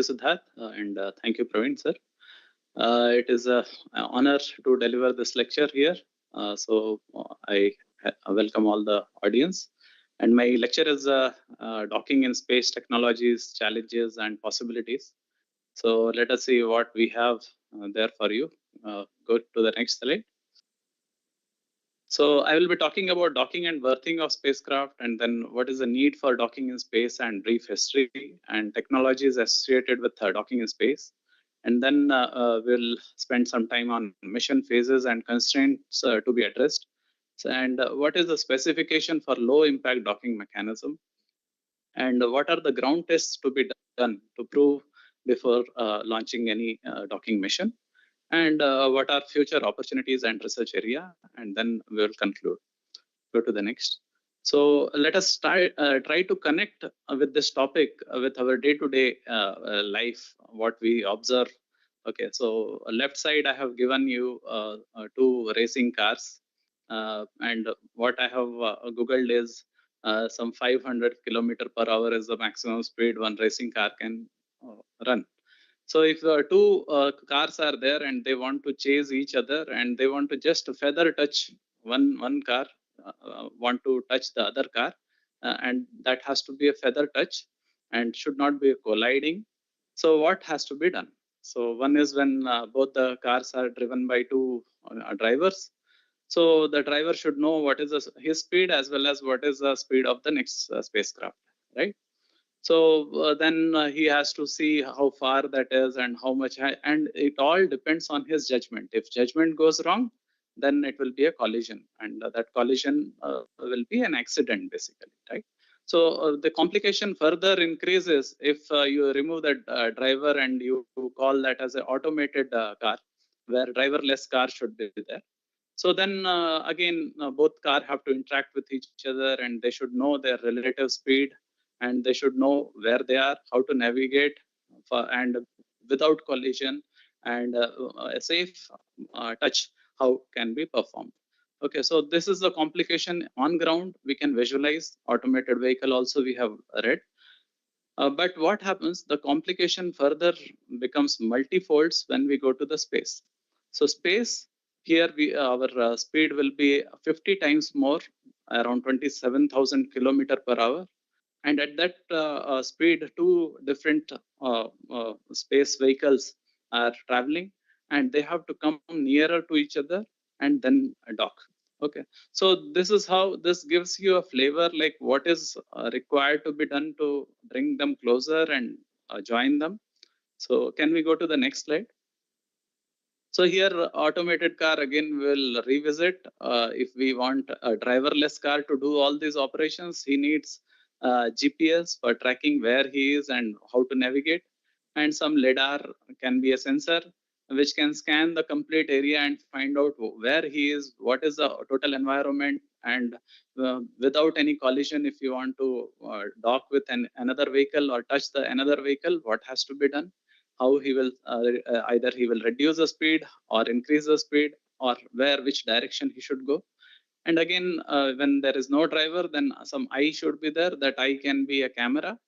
Siddharth, and thank you, Praveen, sir. It is an honor to deliver this lecture here. I welcome all the audience. And my lecture is Docking in Space Technologies, Challenges and Possibilities. So let us see what we have there for you. Go to the next slide. So I will be talking about docking and berthing of spacecraft, and then what is the need for docking in space and brief history and technologies associated with docking in space. And then we'll spend some time on mission phases and constraints to be addressed. And what is the specification for low impact docking mechanism? And what are the ground tests to be done to prove before launching any docking mission? And what are future opportunities and research area? And then we'll conclude. Go to the next. So let us try to connect with this topic with our day-to-day life, what we observe. Okay, so left side I have given you two racing cars, and what I have googled is some 500 km/h is the maximum speed one racing car can run. So if two cars are there and they want to chase each other and they want to just feather touch one car, want to touch the other car, and that has to be a feather touch and should not be colliding. So what has to be done? So one is when both the cars are driven by two drivers. So the driver should know what is his speed as well as what is the speed of the next spacecraft, right? So then he has to see how far that is and how much, and it all depends on his judgment. If judgment goes wrong, then it will be a collision, and that collision will be an accident basically, right? So the complication further increases if you remove the driver and you call that as an automated car, where driverless car should be there. So then again, both car have to interact with each other and they should know their relative speed and they should know where they are, how to navigate and without collision and a safe touch, how can be performed. Okay, so this is the complication on ground. We can visualize automated vehicle also we have read. But what happens, the complication further becomes multifolds when we go to the space. So space, here our speed will be 50 times more, around 27,000 km/h. And at that speed, two different space vehicles are traveling and they have to come nearer to each other and then dock. Okay, so this is how this gives you a flavor like what is required to be done to bring them closer and join them. So can we go to the next slide? So here automated car again will revisit. If we want a driverless car to do all these operations, he needs GPS for tracking where he is and how to navigate. And some LiDAR can be a sensor which can scan the complete area and find out where he is, what is the total environment, and without any collision, if you want to dock with another vehicle or touch the another vehicle, what has to be done? How he will either he will reduce the speed or increase the speed or which direction he should go. And again, when there is no driver, then some eye should be there. That eye can be a camera.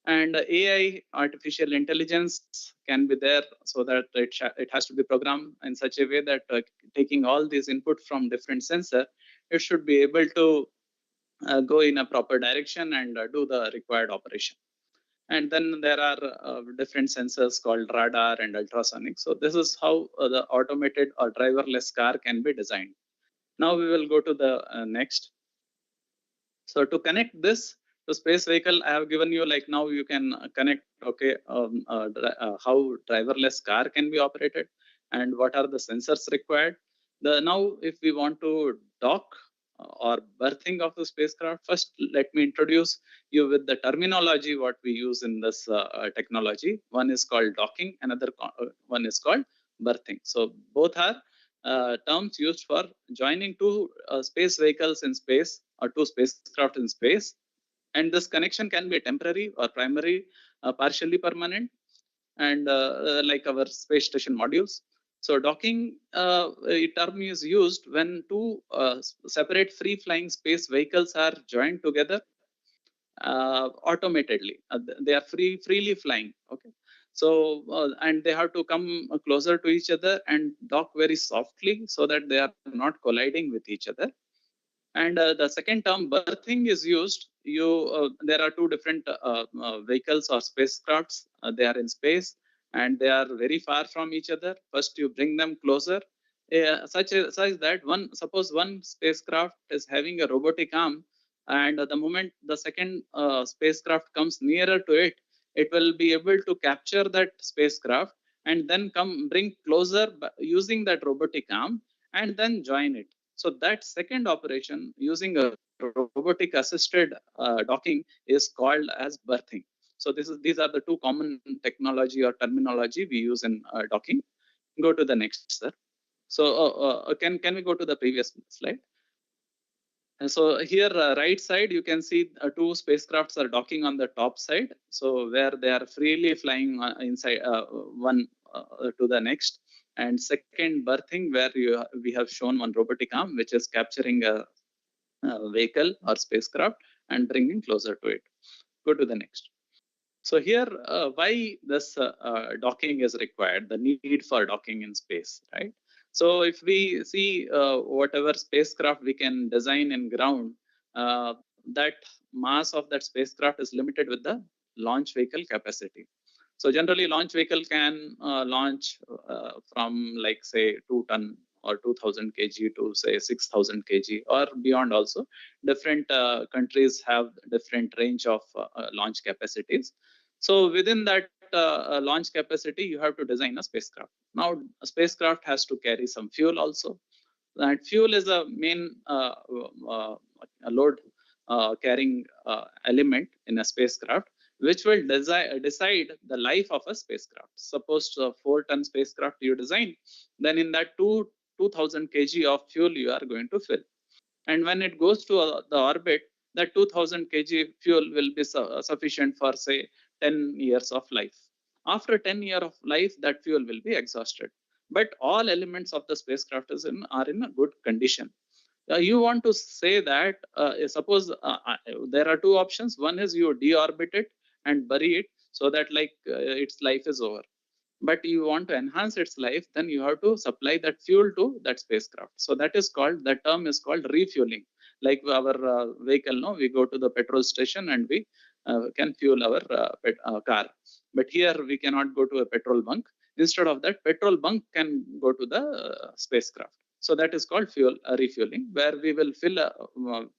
And AI, artificial intelligence, can be there so that it has to be programmed in such a way that taking all these input from different sensor, it should be able to go in a proper direction and do the required operation. And then there are different sensors called radar and ultrasonic. So this is how the automated or driverless car can be designed. Now we will go to the next. So to connect this to space vehicle, I have given you like now you can connect, okay, how driverless car can be operated and what are the sensors required. Now if we want to dock or berthing of the spacecraft, first let me introduce you with the terminology what we use in this technology. One is called docking, another one is called berthing. So both are terms used for joining two space vehicles in space or two spacecraft in space. And this connection can be temporary or primary, partially permanent, and like our space station modules. So docking term is used when two separate free flying space vehicles are joined together automatedly. They are freely flying. Okay. So, and they have to come closer to each other and dock very softly so that they are not colliding with each other. And the second term, berthing, is used. There are two different vehicles or spacecrafts. They are in space and they are very far from each other. First, you bring them closer, such that suppose one spacecraft is having a robotic arm, and the moment the second spacecraft comes nearer to it, it will be able to capture that spacecraft and then bring closer using that robotic arm and then join it. So that second operation using a robotic assisted docking is called as berthing. So these are the two common technology or terminology we use in docking. Go to the next, sir. So can we go to the previous slide? And so here, right side, you can see two spacecrafts are docking on the top side. So where they are freely flying inside one to the next. And second, berthing, where we have shown one robotic arm, which is capturing a vehicle or spacecraft and bringing closer to it. Go to the next. So here, why this docking is required, the need for docking in space, right? So if we see whatever spacecraft we can design in ground, that mass of that spacecraft is limited with the launch vehicle capacity. So generally, launch vehicle can launch from like say 2 ton or 2000 kg to say 6000 kg or beyond also. Different countries have different range of launch capacities. So within that launch capacity, you have to design a spacecraft. Now, a spacecraft has to carry some fuel also. That fuel is a main load carrying element in a spacecraft, which will decide the life of a spacecraft. Suppose a 4-ton spacecraft you design, then in that 2000 kg of fuel you are going to fill. And when it goes to the orbit, that 2000 kg fuel will be sufficient for say 10 years of life. After 10 years of life, that fuel will be exhausted. But all elements of the spacecraft are in a good condition. You want to say that suppose there are two options. One is you deorbit it and bury it so that like its life is over. But you want to enhance its life, then you have to supply that fuel to that spacecraft. So that is called, that term is called refueling. Like our vehicle, no, we go to the petrol station and we can fuel our car. But here we cannot go to a petrol bunk. Instead of that, petrol bunk can go to the spacecraft. So that is called refueling, where we will fill a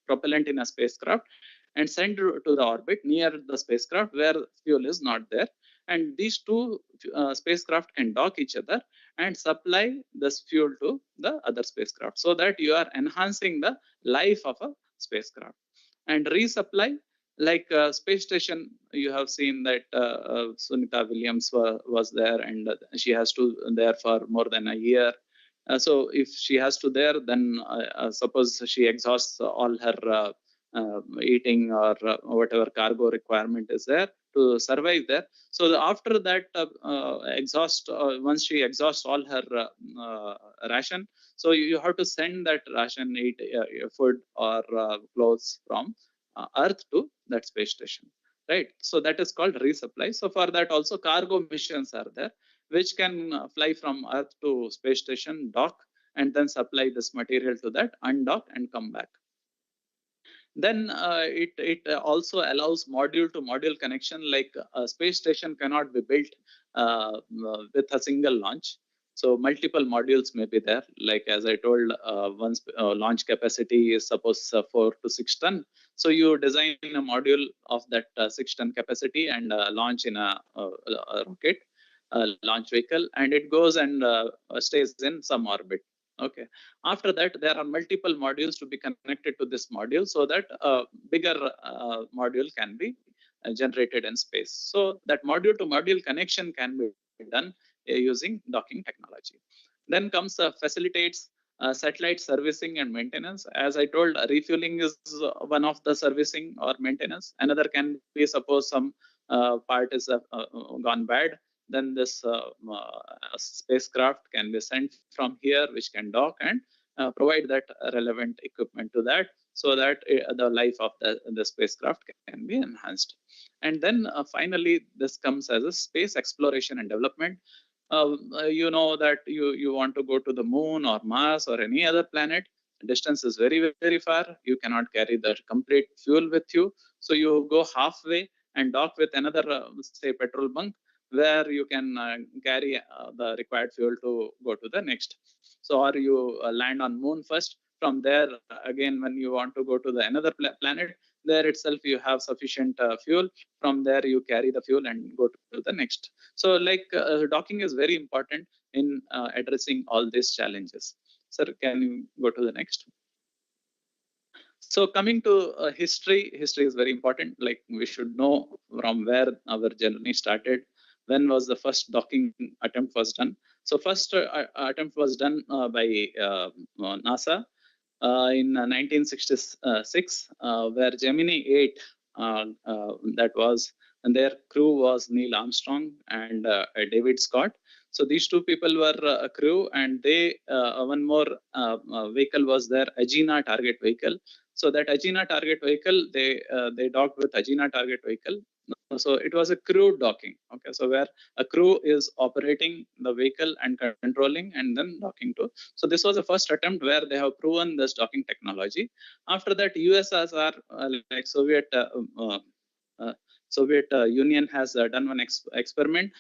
propellant in a spacecraft and send to the orbit near the spacecraft where fuel is not there. And these two spacecraft can dock each other and supply this fuel to the other spacecraft, so that you are enhancing the life of a spacecraft. And resupply, like space station, you have seen that Sunita Williams was there, and she has to there for more than a year. So if she has to there, then suppose she exhausts all her eating or whatever cargo requirement is there to survive there. So after that exhaust, once she exhausts all her ration, so you have to send that ration, eat food or clothes from Earth to that space station, right? So that is called resupply. So for that also cargo missions are there, which can fly from Earth to space station, dock, and then supply this material to that, undock and come back. Then it also allows module to module connection. Like a space station cannot be built with a single launch. So multiple modules may be there. Like as I told, once launch capacity is suppose 4 to 6 ton. So you design a module of that 6 ton capacity and launch in a rocket launch vehicle, and it goes and stays in some orbit. Okay. After that, there are multiple modules to be connected to this module, so that a bigger module can be generated in space. So that module to module connection can be done using docking technology. Then comes facilitates satellite servicing and maintenance. As I told, refueling is one of the servicing or maintenance. Another can be suppose some part is gone bad, then this spacecraft can be sent from here, which can dock and provide that relevant equipment to that. so that the life of the spacecraft can be enhanced. And then finally, this comes as a space exploration and development. You know that you want to go to the moon or Mars or any other planet. The distance is very, very far. You cannot carry the complete fuel with you. So you go halfway and dock with another, say, petrol bunk, where you can carry the required fuel to go to the next. So, or you land on moon first. From there, again, when you want to go to the another planet, there itself you have sufficient fuel. From there, you carry the fuel and go to the next. So, like docking is very important in addressing all these challenges. Sir, can you go to the next? So coming to history is very important. Like we should know from where our journey started. When was the first docking attempt was done? So first attempt was done by NASA in 1966, where Gemini 8, that was, and their crew was Neil Armstrong and David Scott. So these two people were a crew, and they one more vehicle was their Agena target vehicle. So that Agena target vehicle, they docked with Agena target vehicle. So it was a crew docking. Okay, so where a crew is operating the vehicle and controlling, and then docking to. So this was the first attempt where they have proven this docking technology. After that, USSR, like Soviet Union has done one experiment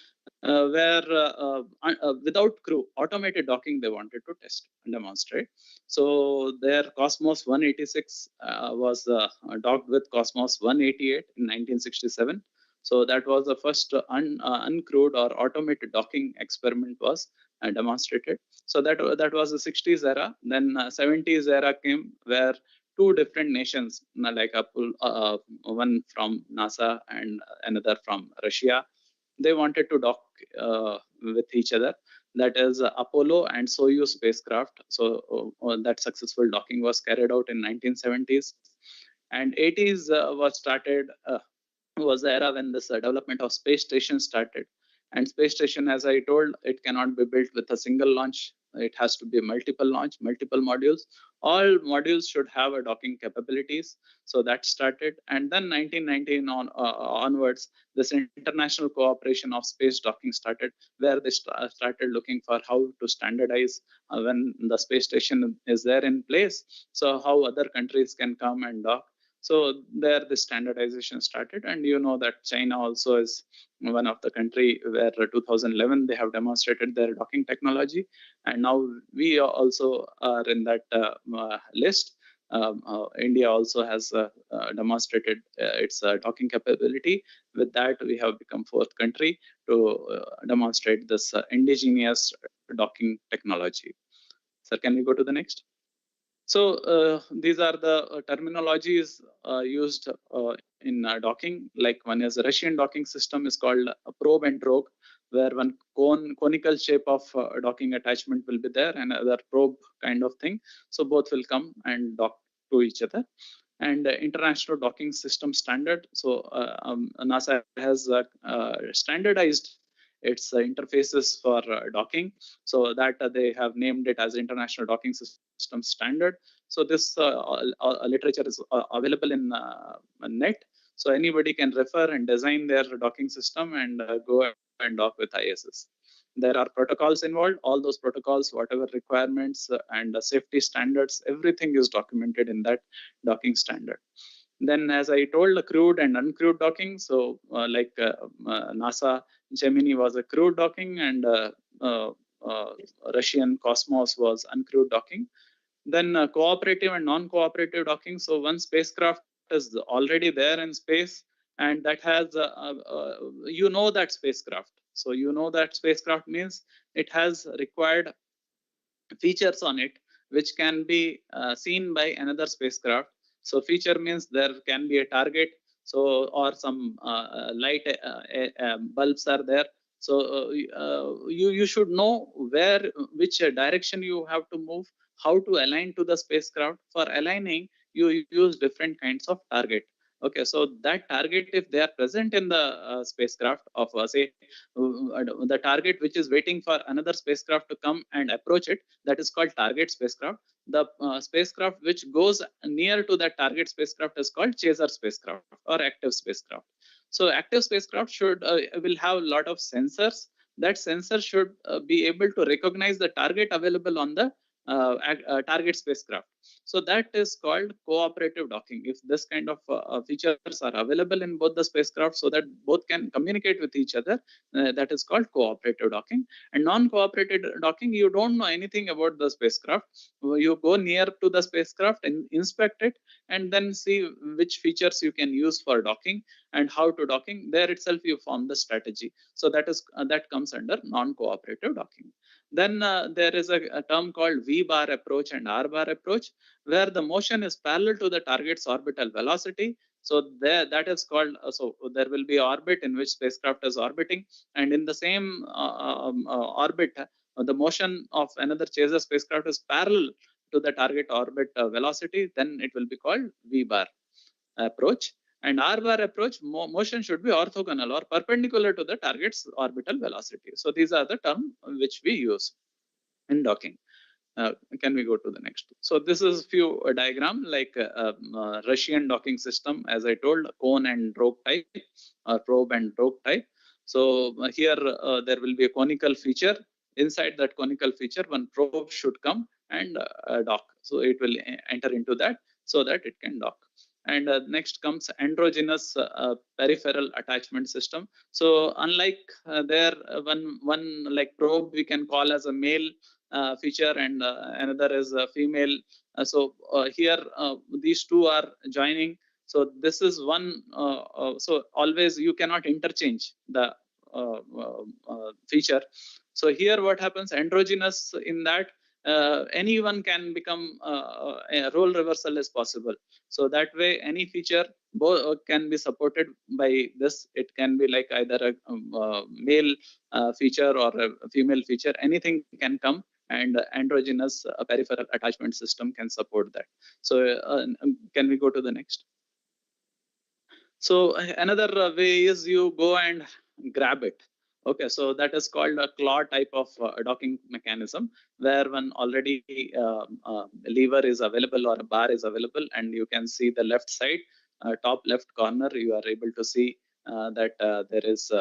where without crew, automated docking they wanted to test and demonstrate. So their Cosmos 186 was docked with Cosmos 188 in 1967. So that was the first uncrewed or automated docking experiment was demonstrated. So that was the 60s era. Then 70s era came, where two different nations, like one from NASA and another from Russia, they wanted to dock with each other. That is Apollo and Soyuz spacecraft. So that successful docking was carried out in 1970s. And 80s was started, was the era when this development of space station started. And space station, as I told, it cannot be built with a single launch. It has to be multiple launch, multiple modules. All modules should have a docking capabilities. So that started. And then 1919 onwards, this international cooperation of space docking started, where they started looking for how to standardize when the space station is there in place. So how other countries can come and dock. So there the standardization started, and you know that China also is one of the country where 2011 they have demonstrated their docking technology, and now we also are in that list. India also has demonstrated its docking capability. With that, we have become fourth country to demonstrate this indigenous docking technology. Sir, can we go to the next? So these are the terminologies used in docking. Like one is a Russian docking system is called a probe and drogue, where one conical shape of docking attachment will be there, and other probe kind of thing. So both will come and dock to each other. And international docking system standard. So NASA has standardized its interfaces for docking, so that they have named it as International Docking System Standard. So this literature is available in net, so anybody can refer and design their docking system and go and dock with ISS. There are protocols involved. All those protocols, whatever requirements and safety standards, everything is documented in that docking standard. Then, as I told, the crewed and uncrewed docking. So NASA Gemini was a crewed docking, and Russian Cosmos was uncrewed docking. Then cooperative and non-cooperative docking. So one spacecraft is already there in space, and that has you know that spacecraft. So you know that spacecraft means it has required features on it which can be seen by another spacecraft. So feature means there can be a target, so or some light bulbs are there. So you should know which direction you have to move, how to align to the spacecraft. For aligning, you use different kinds of target. Okay, so that target, if they are present in the spacecraft of say the target which is waiting for another spacecraft to come and approach it, that is called target spacecraft. The spacecraft which goes near to that target spacecraft is called chaser spacecraft or active spacecraft. So active spacecraft should will have a lot of sensors. That sensor should be able to recognize the target available on the target spacecraft. So that is called cooperative docking. If this kind of features are available in both the spacecraft so that both can communicate with each other, that is called cooperative docking. And non-cooperative docking, you don't know anything about the spacecraft. You go near to the spacecraft and inspect it, and then see which features you can use for docking and how to docking. There itself you form the strategy. So that is that comes under non-cooperative docking. Then there is a term called V bar approach and R bar approach, where the motion is parallel to the target's orbital velocity. So there, that is called, so there will be orbit in which spacecraft is orbiting, and in the same orbit, the motion of another chaser spacecraft is parallel to the target orbit velocity, then it will be called V bar approach. And R bar approach, motion should be orthogonal or perpendicular to the target's orbital velocity. So these are the terms which we use in docking. Can we go to the next? So this is few diagram like Russian docking system, as I told, cone and rope type, or probe and rope type. So here there will be a conical feature. Inside that conical feature, one probe should come and dock. So it will enter into that so that it can dock. And next comes androgynous peripheral attachment system. So unlike there, one like probe we can call as a male feature, and another is a female. So here these two are joining. So this is one. So always you cannot interchange the feature. So here what happens, androgynous in that anyone can become a role reversal is possible. So that way any feature can be supported by this. It can be like either a male feature or a female feature. Anything can come, and androgynous peripheral attachment system can support that. So can we go to the next? So another way is you go and grab it. Okay, so that is called a claw type of docking mechanism, where one already lever is available or a bar is available, and you can see the left side, top left corner, you are able to see that there is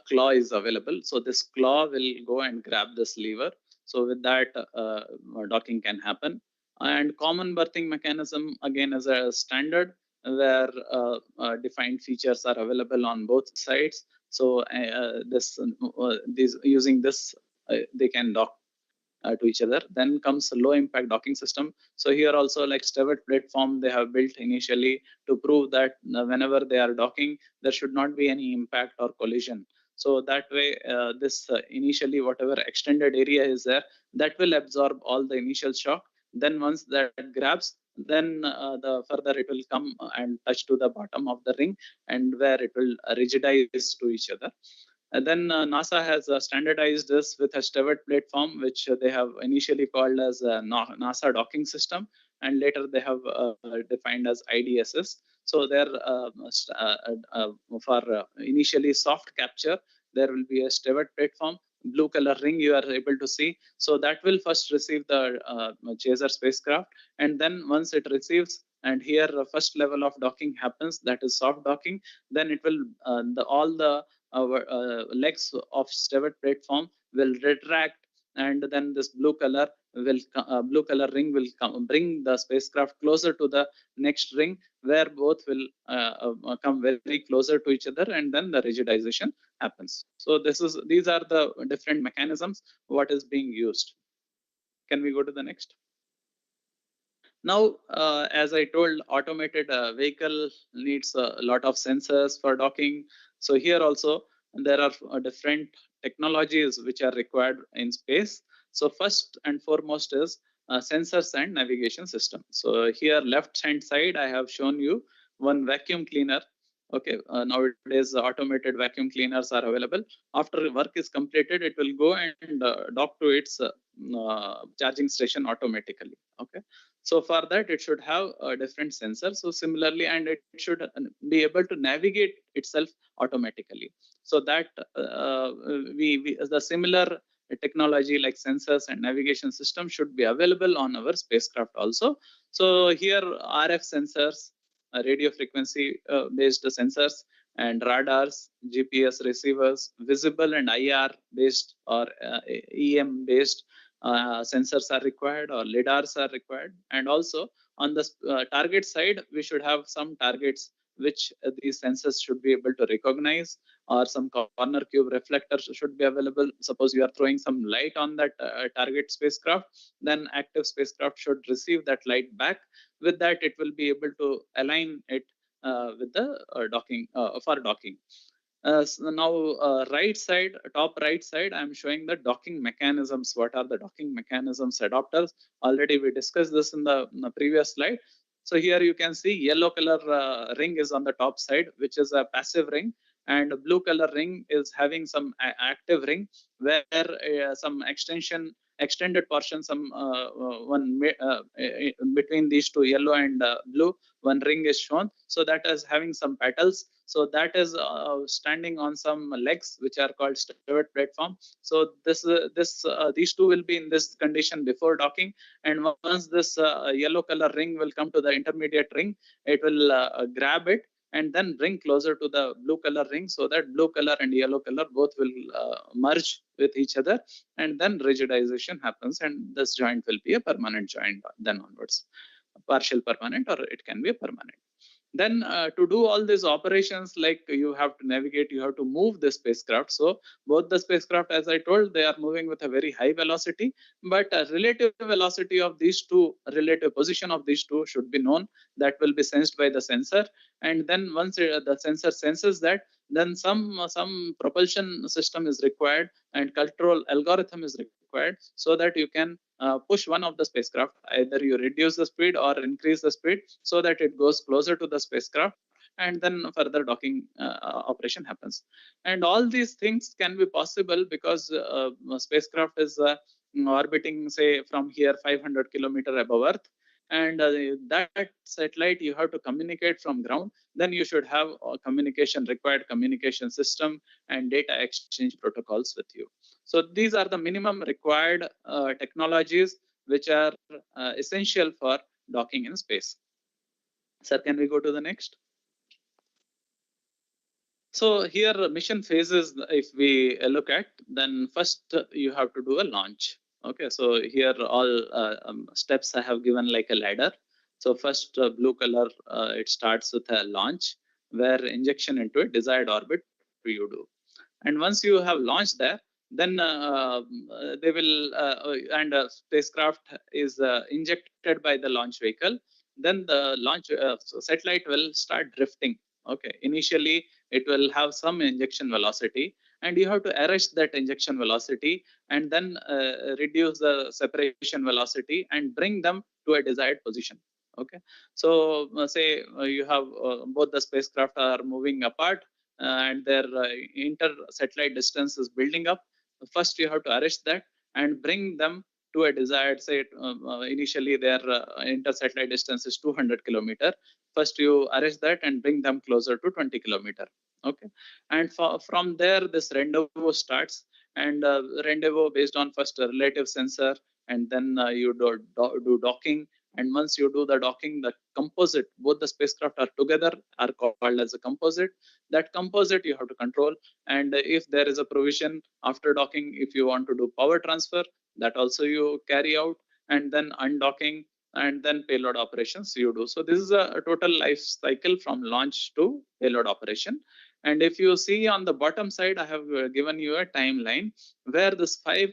claw is available. So this claw will go and grab this lever. So with that, docking can happen. And common berthing mechanism, again, is a standard where defined features are available on both sides. So using this, they can dock to each other. Then comes a low impact docking system. So here also, like Stewart platform, they have built initially to prove that whenever they are docking, there should not be any impact or collision. So that way, this initially whatever extended area is there, that will absorb all the initial shock. Then once that grabs, then the further it will come and touch to the bottom of the ring, and where it will rigidize to each other. And then NASA has standardized this with a Stewart platform, which they have initially called as a NASA docking system, and later they have defined as IDSS. So there, for initially soft capture, there will be a Stewart platform, blue color ring you are able to see. So that will first receive the chaser spacecraft, and then once it receives, and here first level of docking happens, that is soft docking. Then it will all the legs of Stewart platform will retract, and then this blue color ring will bring the spacecraft closer to the next ring, where both will come very closer to each other, and then the rigidization happens. So these are the different mechanisms what is being used. Can we go to the next? Now, as I told, automated vehicle needs a lot of sensors for docking. So here also there are different technologies which are required in space. So first and foremost is sensors and navigation system. So here left hand side, I have shown you one vacuum cleaner. Okay, nowadays automated vacuum cleaners are available. After work is completed, it will go and dock to its charging station automatically. Okay, so for that it should have a different sensor. So similarly, and it should be able to navigate itself automatically. So that we the similar technology like sensors and navigation system should be available on our spacecraft also. So here RF sensors, radio frequency based sensors, and radars, GPS receivers, visible and IR based or EM based sensors are required, or lidars are required. And also on the target side, we should have some targets which these sensors should be able to recognize, or some corner cube reflectors should be available. Suppose you are throwing some light on that target spacecraft, then active spacecraft should receive that light back. With that, it will be able to align it with the docking for docking. So now, right side, top right side, I'm showing the docking mechanisms. What are the docking mechanisms adapters? Already we discussed this in the previous slide. So here you can see yellow color ring is on the top side, which is a passive ring, and blue color ring is having some active ring, where some extended portion, some between these two, yellow and blue, one ring is shown. So that is having some petals. So that is standing on some legs which are called stirred platform. So these two will be in this condition before docking, and once this yellow color ring will come to the intermediate ring, it will grab it and then bring closer to the blue color ring, so that blue color and yellow color both will merge with each other, and then rigidization happens, and this joint will be a permanent joint then onwards, partial permanent, or it can be a permanent. Then to do all these operations, like you have to navigate, you have to move the spacecraft. So both the spacecraft, as I told, they are moving with a very high velocity, but relative velocity of these two, relative position of these two should be known. That will be sensed by the sensor, and then once the sensor senses that, then some propulsion system is required, and control algorithm is required, so that you can push one of the spacecraft. Either you reduce the speed or increase the speed, so that it goes closer to the spacecraft, and then further docking operation happens. And all these things can be possible because spacecraft is orbiting, say, from here 500 kilometer above Earth, and that satellite you have to communicate from ground. Then you should have required communication system and data exchange protocols with you. So these are the minimum required technologies which are essential for docking in space. Sir, can we go to the next? So here mission phases, if we look at, then first you have to do a launch. Okay, so here all steps I have given like a ladder. So first blue color, it starts with a launch, where injection into a desired orbit you do. And once you have launched there, then they will and spacecraft is injected by the launch vehicle. Then the launch satellite will start drifting. Okay, initially it will have some injection velocity, and you have to arrest that injection velocity, and then reduce the separation velocity and bring them to a desired position. Okay, so say you have both the spacecraft are moving apart, and their inter-satellite distance is building up. First, you have to arrest that and bring them to a desired, say, initially their inter-satellite distance is 200 kilometer. First, you arrest that and bring them closer to 20 kilometer. Okay, and from there, this rendezvous starts, and rendezvous based on first a relative sensor, and then you do docking. And once you do the docking, the composite, both the spacecraft are together, are called as a composite. That composite you have to control. And if there is a provision after docking, if you want to do power transfer, that also you carry out, and then undocking, and then payload operations you do. So this is a total life cycle from launch to payload operation. And if you see on the bottom side, I have given you a timeline where this 5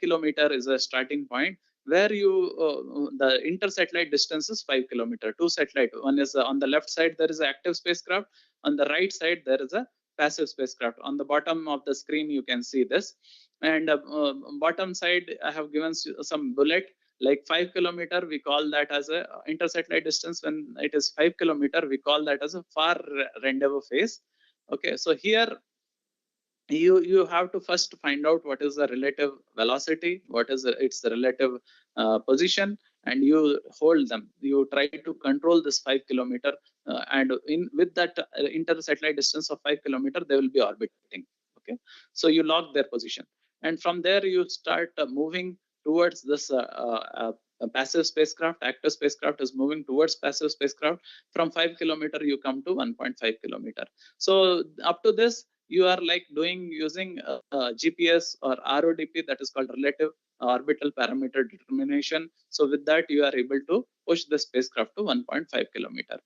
kilometer is a starting point, where you the inter-satellite distance is 5 kilometer. Two satellite, one is on the left side there is an active spacecraft, on the right side there is a passive spacecraft. On the bottom of the screen you can see this, and bottom side I have given some bullet, like 5 kilometer we call that as a inter-satellite distance. When it is 5 kilometer, we call that as a far rendezvous phase. Okay, so here you have to first find out what is the relative velocity, what is its relative position, and you hold them. You try to control this 5 kilometer, and with that inter-satellite distance of 5 kilometer, they will be orbiting. Okay, so you lock their position, and from there you start moving towards this passive spacecraft. Active spacecraft is moving towards passive spacecraft. From 5 kilometer, you come to 1.5 kilometer. So up to this, you are like doing using GPS or RODP, that is called relative orbital parameter determination. So with that, you are able to push the spacecraft to 1.5 kilometer.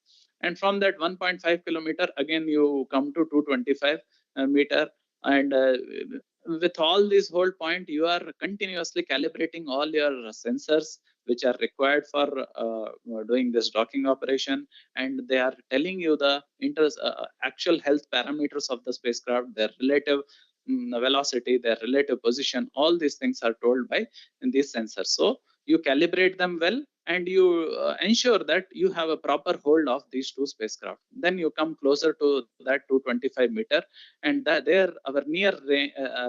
And from that 1.5 kilometer, again, you come to 225 meter. And with all these whole point, you are continuously calibrating all your sensors which are required for doing this docking operation, and they are telling you the actual health parameters of the spacecraft, their relative velocity, their relative position. All these things are told by these sensors. So you calibrate them well, and you ensure that you have a proper hold of these two spacecraft. Then you come closer to that 225 meter, and there our near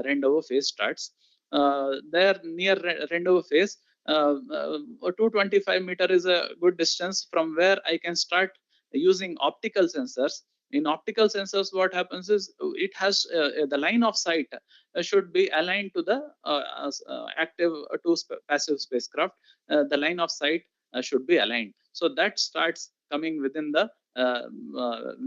rendezvous phase starts. Their near rendezvous phase, 225 meter is a good distance from where I can start using optical sensors. In optical sensors, what happens is it has the line of sight should be aligned to the active to passive spacecraft. The line of sight should be aligned. So that starts coming within the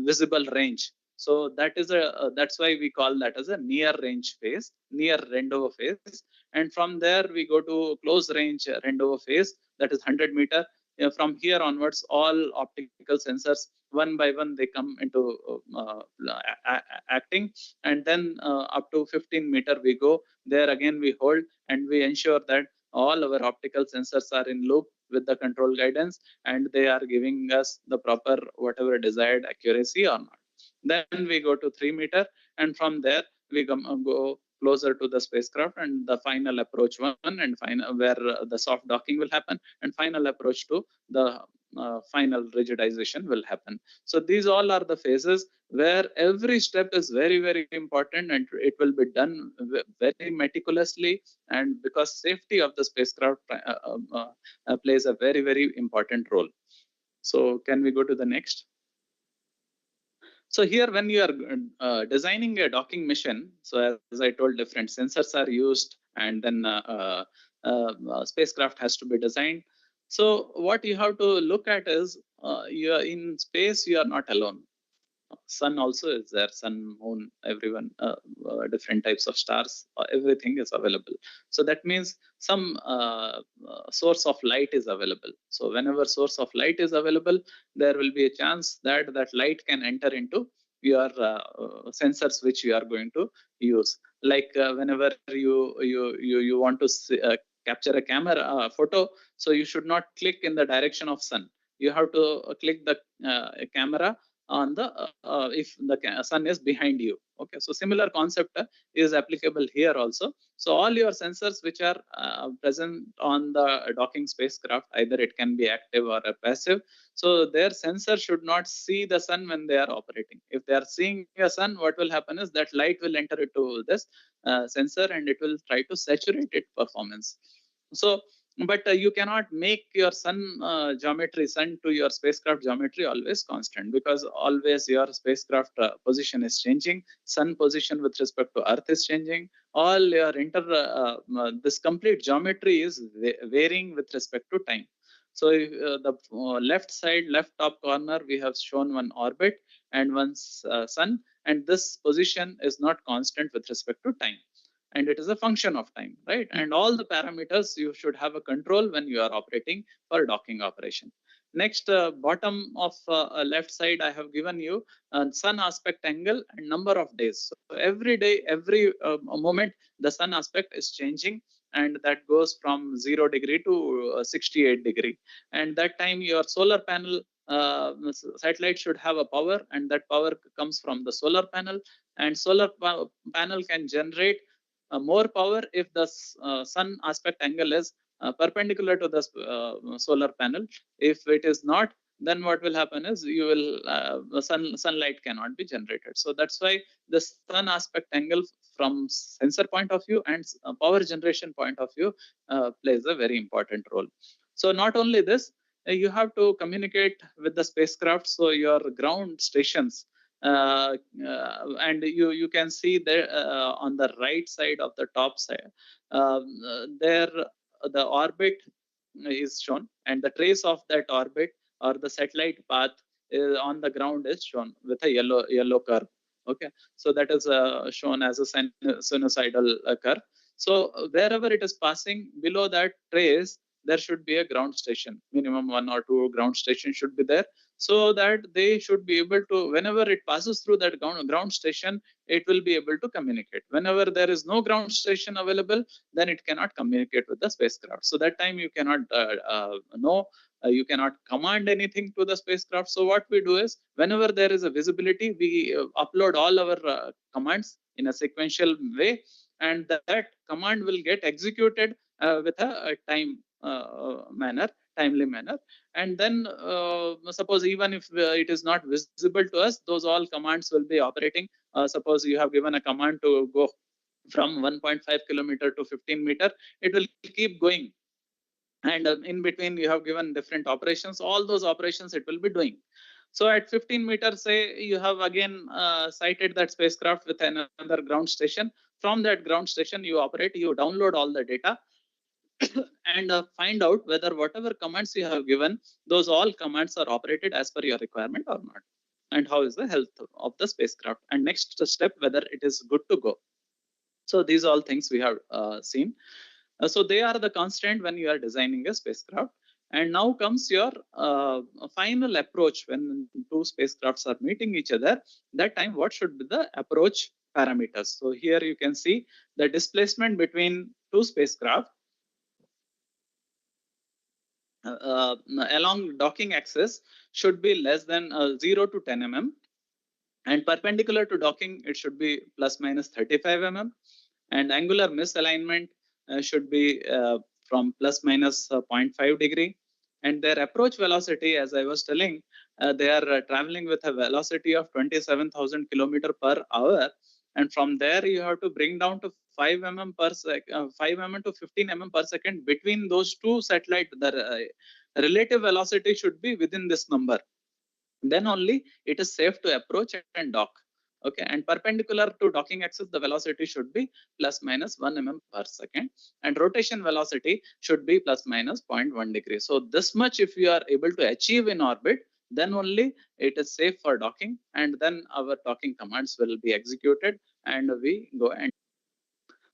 visible range. So that is that's why we call that as a near range phase, near rendezvous phase. And from there we go to close range rendezvous phase, that is 100 meter. From here onwards, all optical sensors one by one they come into acting, and then up to 15 meter we go. There again we hold, and we ensure that all our optical sensors are in loop with the control guidance, and they are giving us the proper whatever desired accuracy or not. Then we go to 3 meter, and from there we go closer to the spacecraft, and the final approach one, and final where the soft docking will happen, and final approach to the final rigidization will happen. So these all are the phases where every step is very, very important, and it will be done very meticulously, and because safety of the spacecraft plays a very, very important role. So can we go to the next? So here, when you are designing a docking mission, so as I told, different sensors are used, and then spacecraft has to be designed. So what you have to look at is you are in space, you are not alone. Sun also is there, sun, moon, everyone, different types of stars, everything is available. So that means some source of light is available. So whenever source of light is available, there will be a chance that that light can enter into your sensors which you are going to use. Like whenever you want to capture a camera photo, so you should not click in the direction of sun. You have to click the camera on the if the sun is behind you. Okay, so similar concept is applicable here also. So all your sensors which are present on the docking spacecraft, either it can be active or a passive, so their sensor should not see the sun when they are operating. If they are seeing a sun, what will happen is that light will enter into this sensor, and it will try to saturate its performance. So but you cannot make your sun geometry, sun to your spacecraft geometry always constant, because always your spacecraft position is changing, sun position with respect to earth is changing, all your this complete geometry is varying with respect to time. So the left side, left top corner, we have shown one orbit and one sun, and this position is not constant with respect to time, and it is a function of time, right? And all the parameters you should have a control when you are operating for docking operation. Next, bottom of left side, I have given you sun aspect angle and number of days. So every day, every moment, the sun aspect is changing, and that goes from 0 degree to 68 degree. And that time your solar panel satellite should have a power, and that power comes from the solar panel, and solar panel can generate more power if the sun aspect angle is perpendicular to the solar panel. If it is not, then what will happen is you will sunlight cannot be generated. So that's why the sun aspect angle from sensor point of view and power generation point of view plays a very important role. So not only this, you have to communicate with the spacecraft. So your ground stations, and you can see there on the right side of the top side, there the orbit is shown, and the trace of that orbit or the satellite path on the ground is shown with a yellow curve. Okay, so that is shown as a sinusoidal curve. So wherever it is passing below that trace, there should be a ground station. Minimum 1 or 2 ground stations should be there, so that they should be able to, whenever it passes through that ground station, it will be able to communicate. Whenever there is no ground station available, then it cannot communicate with the spacecraft. So that time you cannot know, you cannot command anything to the spacecraft. So what we do is, whenever there is a visibility, we upload all our commands in a sequential way, and that command will get executed with a timely manner. And then suppose even if it is not visible to us, those all commands will be operating. Suppose you have given a command to go from 1.5 kilometer to 15 meter, it will keep going. And in between you have given different operations, all those operations it will be doing. So at 15 meters, say you have again sighted that spacecraft with another ground station. From that ground station you operate, you download all the data and find out whether whatever commands you have given, those all commands are operated as per your requirement or not, and how is the health of the spacecraft, and next step whether it is good to go. So these all things we have seen. So they are the constant when you are designing a spacecraft. And now comes your final approach when two spacecrafts are meeting each other. That time, what should be the approach parameters? So here you can see the displacement between two spacecraft along docking axis should be less than 0 to 10 mm, and perpendicular to docking it should be plus minus 35 mm, and angular misalignment should be from plus minus 0.5 degree. And their approach velocity, as I was telling, they are traveling with a velocity of 27,000 kilometer per hour. And from there, you have to bring down to 5 mm per 5 mm to 15 mm per second between those two satellites. The relative velocity should be within this number. Then only it is safe to approach and dock. Okay, and perpendicular to docking axis, the velocity should be plus minus 1 mm per second, and rotation velocity should be plus minus 0.1 degree. So this much if you are able to achieve in orbit, then only it is safe for docking, and then our docking commands will be executed and we go. And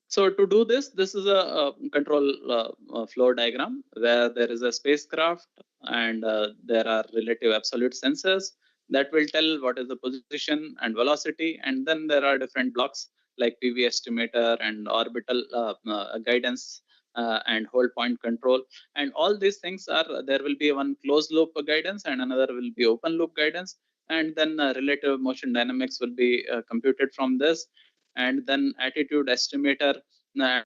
so to do this, this is a control flow diagram where there is a spacecraft and there are relative absolute sensors that will tell what is the position and velocity. And then there are different blocks like PV estimator and orbital guidance and hold point control. And all these things are, there will be one closed loop guidance and another will be open loop guidance. And then relative motion dynamics will be computed from this. And then attitude estimator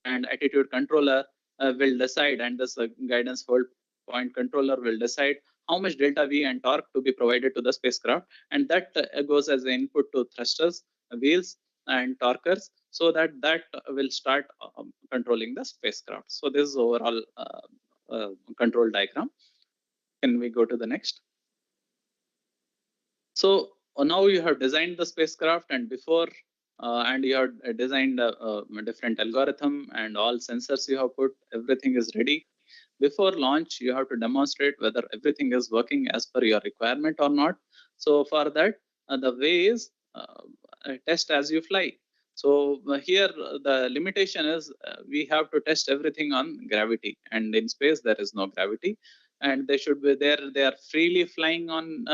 and attitude controller will decide, and this guidance hold point controller will decide how much delta V and torque to be provided to the spacecraft, and that goes as an input to thrusters, wheels, and torquers, so that will start controlling the spacecraft. So this is overall control diagram. Can we go to the next? So now you have designed the spacecraft, and before and you have designed a different algorithm and all sensors you have put, everything is ready. Before launch, you have to demonstrate whether everything is working as per your requirement or not. So for that, the way is test as you fly. So here the limitation is we have to test everything on gravity, and in space there is no gravity, and they should be there. They are freely flying on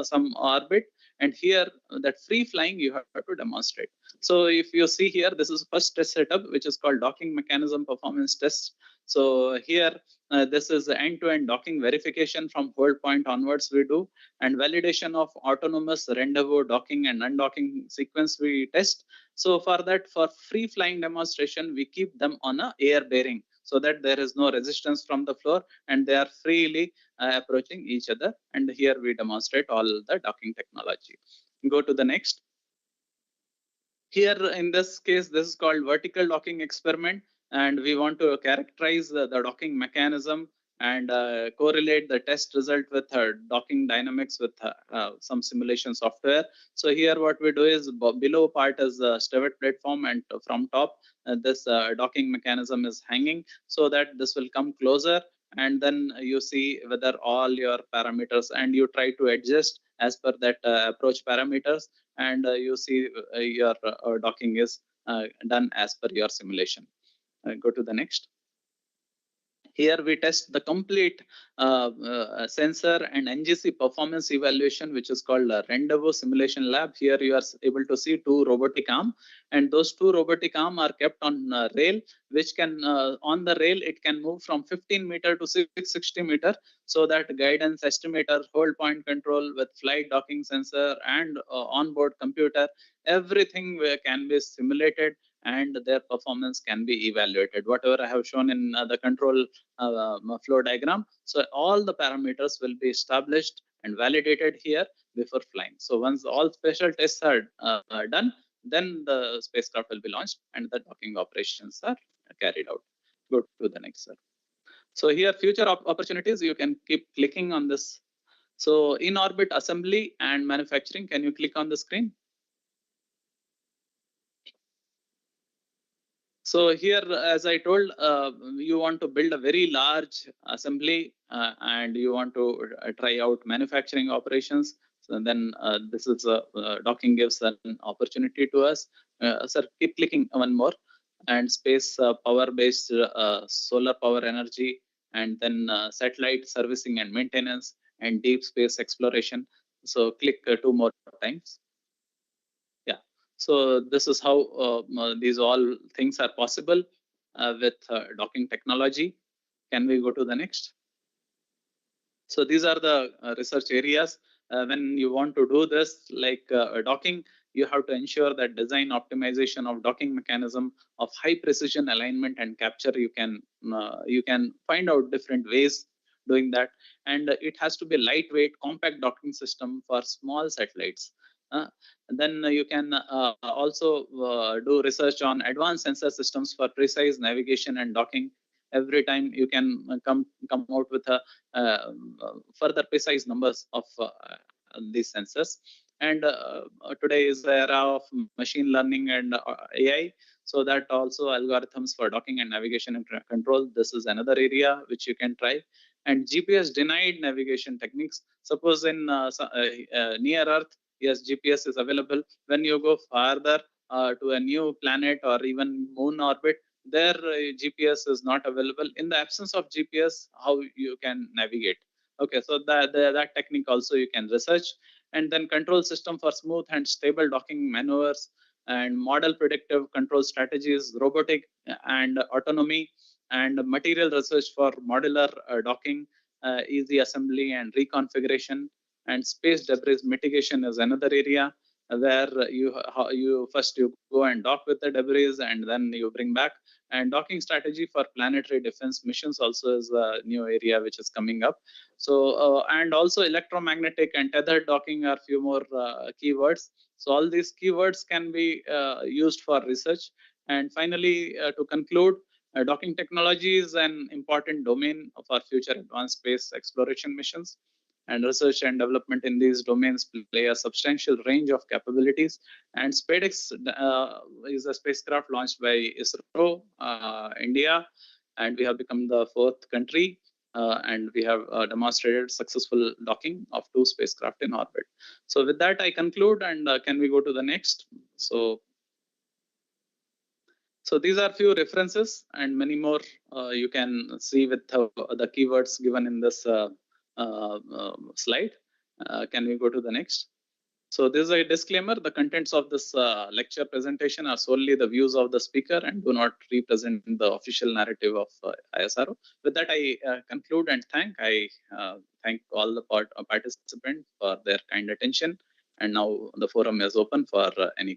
some orbit, and here that free flying you have to demonstrate. So if you see here, this is first test setup, which is called docking mechanism performance test. So here, this is end-to-end docking verification from hold point onwards we do, and validation of autonomous rendezvous docking and undocking sequence we test. So for that, for free flying demonstration, we keep them on a air bearing. so that there is no resistance from the floor and they are freely approaching each other. And here we demonstrate all the docking technology. Go to the next. Here in this case, this is called vertical docking experiment, and we want to characterize the docking mechanism and correlate the test result with docking dynamics with some simulation software. So here what we do is below part is the Stevet platform, and from top this docking mechanism is hanging, so that this will come closer, and then you see whether all your parameters, and you try to adjust as per that approach parameters, and you see your docking is done as per your simulation. Go to the next. Here we test the complete sensor and NGC performance evaluation, which is called a Rendezvous Simulation Lab. Here you are able to see 2 robotic arms, and those 2 robotic arms are kept on rail, which can, on the rail, it can move from 15 meter to 660 meter, so that guidance estimator, hold point control with flight docking sensor and onboard computer, everything can be simulated and their performance can be evaluated. Whatever I have shown in the control flow diagram. So all the parameters will be established and validated here before flying. So once all special tests are done, then the spacecraft will be launched and the docking operations are carried out. Go to the next, sir. So here, future opportunities, you can keep clicking on this. So in orbit assembly and manufacturing, can you click on the screen? So here, as I told, you want to build a very large assembly and you want to try out manufacturing operations. So then this is docking gives an opportunity to us. Sir, keep clicking one more. And space power-based solar power energy, and then satellite servicing and maintenance, and deep space exploration. So click 2 more times. Yeah. So this is how these all things are possible with docking technology. Can we go to the next? So these are the research areas. When you want to do this, like docking, you have to ensure that design optimization of docking mechanism of high precision alignment and capture. You can find out different ways doing that, and it has to be lightweight, compact docking system for small satellites. Then you can also do research on advanced sensor systems for precise navigation and docking. Every time you can come out with a further precise numbers of these sensors. And today is the era of machine learning and AI, so that also algorithms for docking and navigation and control. This is another area which you can try. And GPS denied navigation techniques. Suppose in near Earth, yes, GPS is available. When you go farther to a new planet or even moon orbit, their GPS is not available. In the absence of GPS, how you can navigate? Okay, so that technique also you can research. And then control system for smooth and stable docking maneuvers, and model predictive control strategies, robotic and autonomy, and material research for modular docking, easy assembly and reconfiguration. And space debris mitigation is another area where you first you go and dock with the debris and then you bring back. And docking strategy for planetary defense missions also is a new area which is coming up. So and also electromagnetic and tethered docking are few more keywords. So all these keywords can be used for research. And finally, to conclude, docking technology is an important domain for future advanced space exploration missions, and research and development in these domains play a substantial range of capabilities. And SpaceX is a spacecraft launched by ISRO, India, and we have become the 4th country, and we have demonstrated successful docking of 2 spacecraft in orbit. So with that, I conclude, and can we go to the next? So these are few references and many more you can see with the keywords given in this slide. Can we go to the next? So this is a disclaimer. The contents of this lecture presentation are solely the views of the speaker and do not represent the official narrative of ISRO. With that, I conclude and thank all the participants for their kind attention. And now the forum is open for any